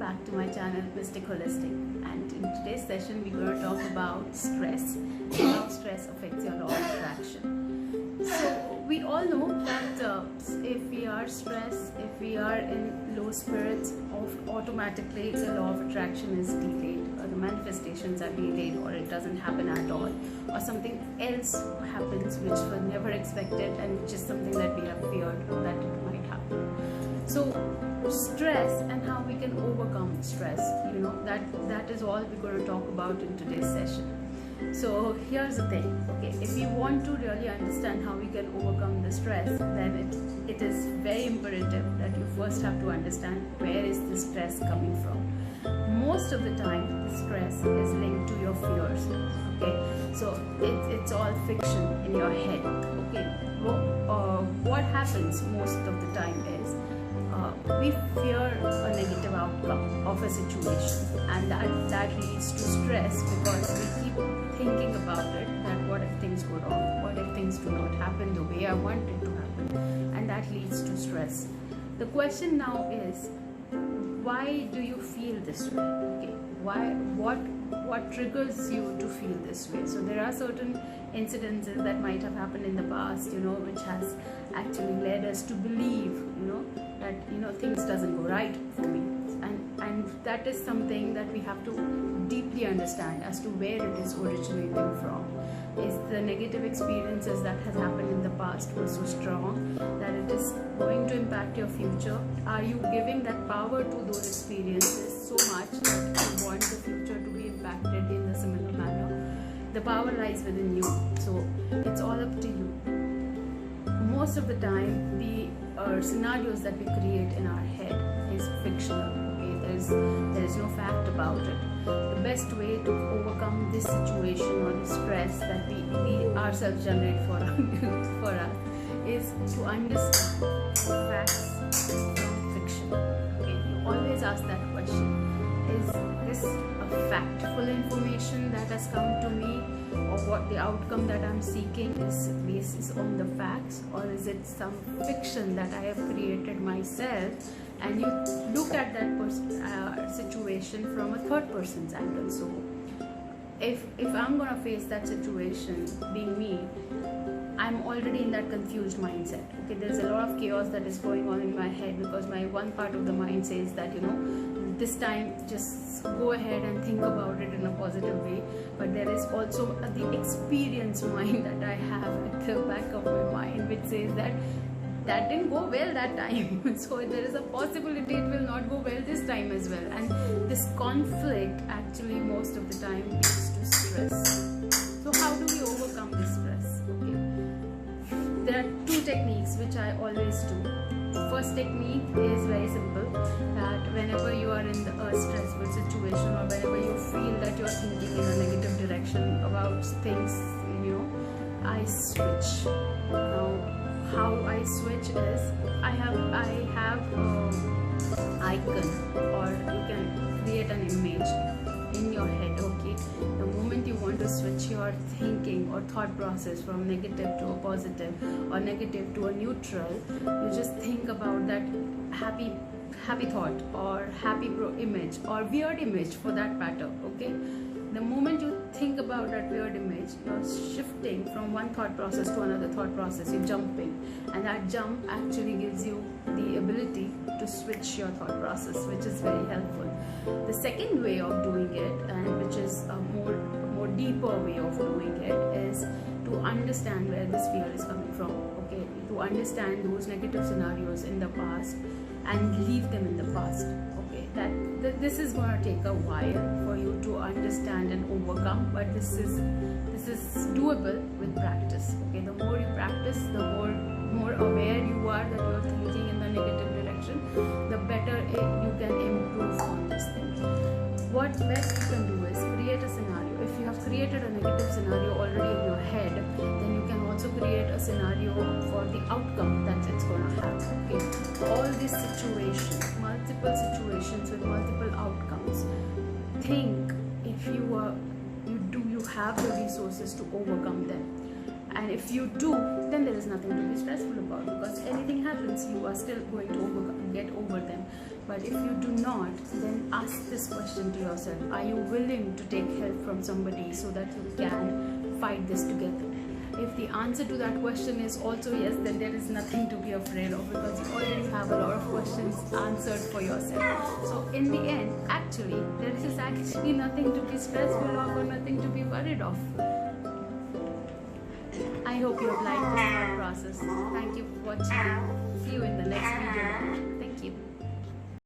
back to my channel Mystic Holistic, and in today's session we're going to talk about stress and how stress affects your law of attraction. So we all know that if we are stressed, if we are in low spirits, automatically the law of attraction is delayed, or the manifestations are delayed, or it doesn't happen at all, or something else happens which was never expected and which is something that we have feared that it might happen. So stress and how we can overcome stress, that is all we're going to talk about in today's session. So here's the thing, okay, if you want to really understand how we can overcome the stress, then it is very imperative that you first have to understand where is the stress coming from. Most of the time the stress is linked to your fears, okay, so it's all fiction in your head, okay. What happens most of the time is we fear a negative outcome of a situation, and that leads to stress because we keep thinking about it, that what if things go wrong, what if things do not happen the way I want it to happen, and that leads to stress. The question now is, why do you feel this way? Okay, what triggers you to feel this way? So there are certain incidences that might have happened in the past, which has actually led us to believe, that things doesn't go right for me, and that is something that we have to deeply understand as to where it is originating from. Is the negative experiences that has happened in the past were so strong that it is going to impact your future? Are you giving that power to those experiences so much that you want the future to be impacted in a similar manner? The power lies within you, so it's all up to you. Most of the time the scenarios that we create in our head is fictional, okay? There is no fact about it. The best way to overcome this situation or the stress that we ourselves generate for us is to understand facts from fiction, okay? You always ask that question, is this a factful information that has come to me, or what the outcome that I'm seeking is based on the facts, or is it some fiction that I have created myself? And you look at that situation from a third person's angle. So if I'm gonna face that situation being me, I'm already in that confused mindset, okay? There's a lot of chaos that is going on in my head because my one part of the mind says that this time just go ahead and think about it in a positive way, but there is also the experience mind that I have at the back of my mind which says that didn't go well that time so there is a possibility it will not go well this time as well, and this conflict actually most of the time leads to stress. So how do we overcome this stress? Okay, there are two techniques which I always do. First technique is very simple, that whenever you are in a stressful situation, or whenever you feel that you are thinking in a negative direction about things, I switch. Now how I switch is, I have icon, or you can create an image in your head, okay? The moment you want to switch your thinking or thought process from negative to a positive, or negative to a neutral, you just think about that happy thought, or happy image, or weird image for that matter, okay? The moment you think about that weird image, you're shifting from one thought process to another thought process, you're jumping, and that jump actually gives you the ability to switch your thought process, which is very helpful. The second way of doing it, and which is a more deeper way of doing it, is to understand where this fear is coming from, okay? To understand those negative scenarios in the past and leave them in the past, okay? This is going to take a while for you to understand and overcome, but this is doable with practice, okay? The more you practice, the more aware you are that you are thinking in the negative direction, the better you can improve on this thing. What best you can do is create a scenario. If you have created a negative scenario already in your head, then you can also create a scenario for the outcome that it's going to have, okay? All these situations, multiple situations with multiple outcomes, think if you have the resources to overcome them. And if you do, then there is nothing to be stressful about, because anything happens, you are still going to get over them. But But if you do not, then ask this question to yourself: are you willing to take help from somebody so that you can fight this together? If the answer to that question is also yes, then there is nothing to be afraid of, because you already have a lot of questions answered for yourself. So in the end, actually, there is actually nothing to be stressful of or nothing to be worried of. I hope you have liked this thought process. Thank you for watching. See you in the next video. Thank you.